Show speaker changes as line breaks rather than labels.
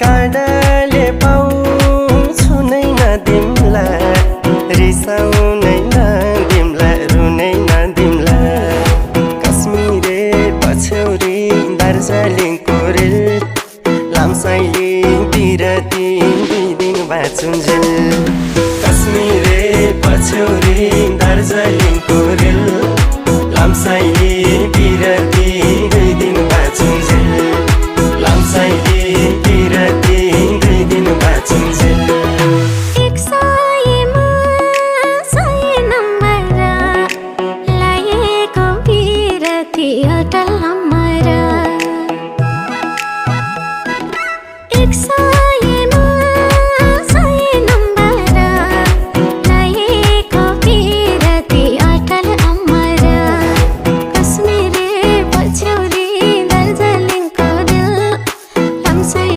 काँडाले पाउँछु नै नदिम्ला रिसाउनै नदिम्ला रुनै नदिम्ला कश्मीरे पछ्यौरी दार्जिलिङको रेल लामसाइली बिरती 2 दिन बाँचुन्जेल कश्मीरे पछ्यौरी दार्जिलिङको रेल लामसाइली बिरती 2 दिन बाँचुन्जेल लामसाइली बिरती 2 दिन बाँचुन्जेल
एक सयमा 100 नम्बर लागेको बिरती अटल नम्बर 100